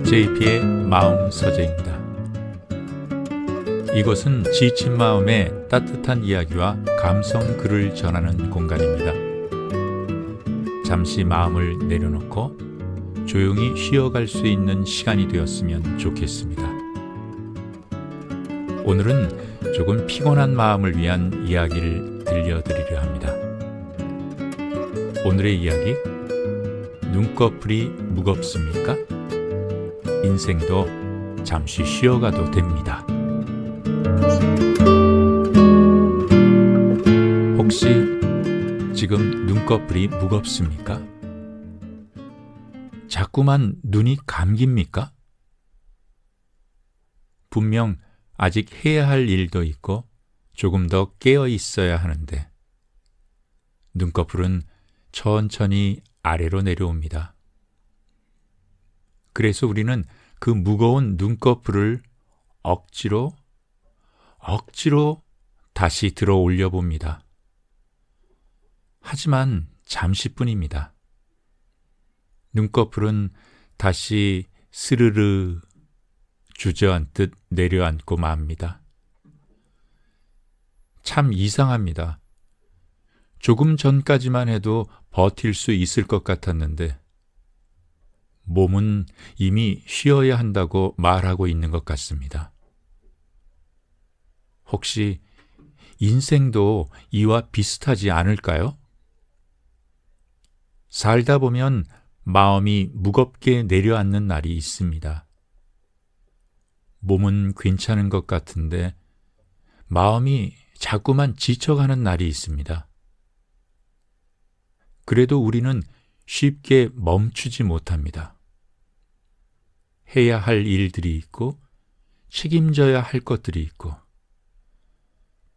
JP의 마음 서재입니다. 이곳은 지친 마음에 따뜻한 이야기와 감성 글을 전하는 공간입니다. 잠시 마음을 내려놓고 조용히 쉬어갈 수 있는 시간이 되었으면 좋겠습니다. 오늘은 조금 피곤한 마음을 위한 이야기를 들려드리려 합니다. 오늘의 이야기, 눈꺼풀이 무겁습니까? 인생도 잠시 쉬어가도 됩니다. 혹시 지금 눈꺼풀이 무겁습니까? 자꾸만 눈이 감깁니까? 분명 아직 해야 할 일도 있고 조금 더 깨어 있어야 하는데 눈꺼풀은 천천히 아래로 내려옵니다. 그래서 우리는 그 무거운 눈꺼풀을 억지로 다시 들어 올려 봅니다. 하지만 잠시뿐입니다. 눈꺼풀은 다시 스르르 주저앉듯 내려앉고 맙니다. 참 이상합니다. 조금 전까지만 해도 버틸 수 있을 것 같았는데 몸은 이미 쉬어야 한다고 말하고 있는 것 같습니다. 혹시 인생도 이와 비슷하지 않을까요? 살다 보면 마음이 무겁게 내려앉는 날이 있습니다. 몸은 괜찮은 것 같은데 마음이 자꾸만 지쳐가는 날이 있습니다. 그래도 우리는 쉽게 멈추지 못합니다. 해야 할 일들이 있고 책임져야 할 것들이 있고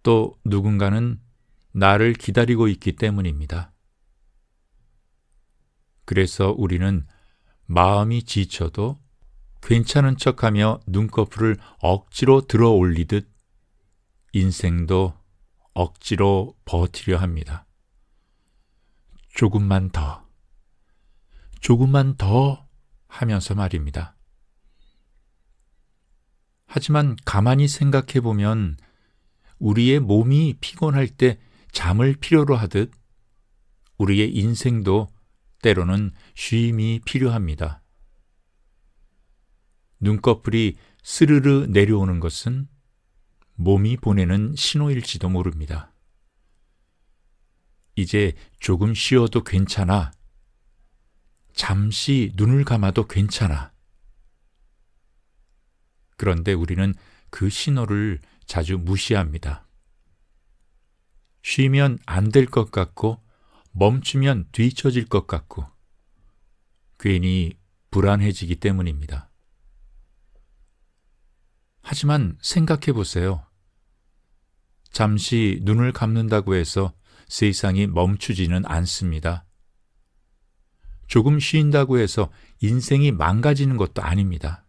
또 누군가는 나를 기다리고 있기 때문입니다. 그래서 우리는 마음이 지쳐도 괜찮은 척하며 눈꺼풀을 억지로 들어 올리듯 인생도 억지로 버티려 합니다. 조금만 더 하면서 말입니다. 하지만 가만히 생각해 보면 우리의 몸이 피곤할 때 잠을 필요로 하듯 우리의 인생도 때로는 쉼이 필요합니다. 눈꺼풀이 스르르 내려오는 것은 몸이 보내는 신호일지도 모릅니다. 이제 조금 쉬어도 괜찮아. 잠시 눈을 감아도 괜찮아. 그런데 우리는 그 신호를 자주 무시합니다. 쉬면 안 될 것 같고 멈추면 뒤처질 것 같고 괜히 불안해지기 때문입니다. 하지만 생각해 보세요. 잠시 눈을 감는다고 해서 세상이 멈추지는 않습니다. 조금 쉰다고 해서 인생이 망가지는 것도 아닙니다.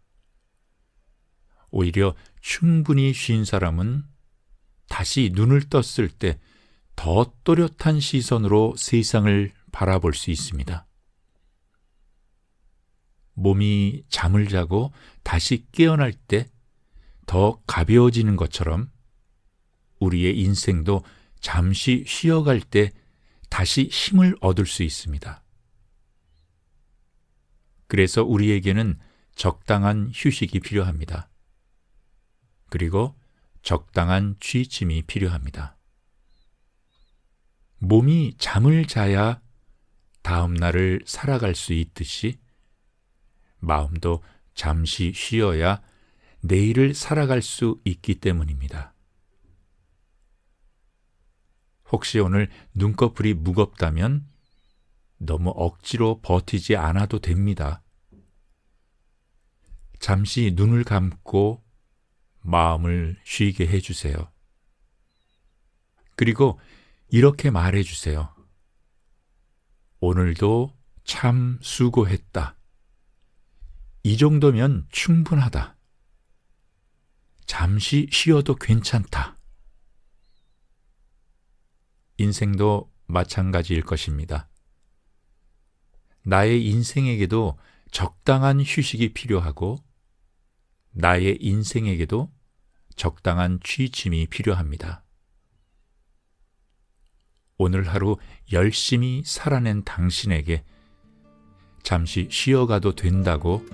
오히려 충분히 쉰 사람은 다시 눈을 떴을 때 더 또렷한 시선으로 세상을 바라볼 수 있습니다. 몸이 잠을 자고 다시 깨어날 때 더 가벼워지는 것처럼 우리의 인생도 잠시 쉬어갈 때 다시 힘을 얻을 수 있습니다. 그래서 우리에게는 적당한 휴식이 필요합니다. 그리고 적당한 취침이 필요합니다. 몸이 잠을 자야 다음 날을 살아갈 수 있듯이 마음도 잠시 쉬어야 내일을 살아갈 수 있기 때문입니다. 혹시 오늘 눈꺼풀이 무겁다면 너무 억지로 버티지 않아도 됩니다. 잠시 눈을 감고 마음을 쉬게 해주세요. 그리고 이렇게 말해주세요. 오늘도 참 수고했다. 이 정도면 충분하다. 잠시 쉬어도 괜찮다. 인생도 마찬가지일 것입니다. 나의 인생에게도 적당한 휴식이 필요하고 나의 인생에게도 적당한 취침이 필요합니다. 오늘 하루 열심히 살아낸 당신에게 잠시 쉬어가도 된다고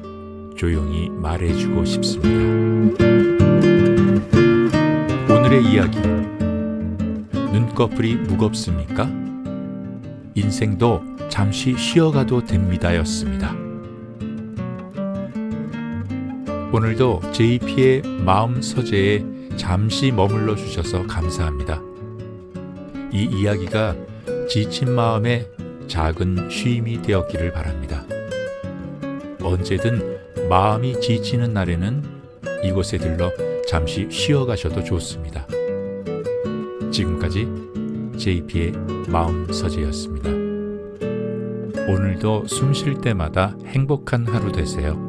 조용히 말해주고 싶습니다. 오늘의 이야기, 눈꺼풀이 무겁습니까? 인생도 잠시 쉬어가도 됩니다였습니다. 오늘도 JP의 마음 서재에 잠시 머물러 주셔서 감사합니다. 이 이야기가 지친 마음에 작은 쉼이 되었기를 바랍니다. 언제든 마음이 지치는 날에는 이곳에 들러 잠시 쉬어가셔도 좋습니다. 지금까지 JP의 마음 서재였습니다. 오늘도 숨 쉴 때마다 행복한 하루 되세요.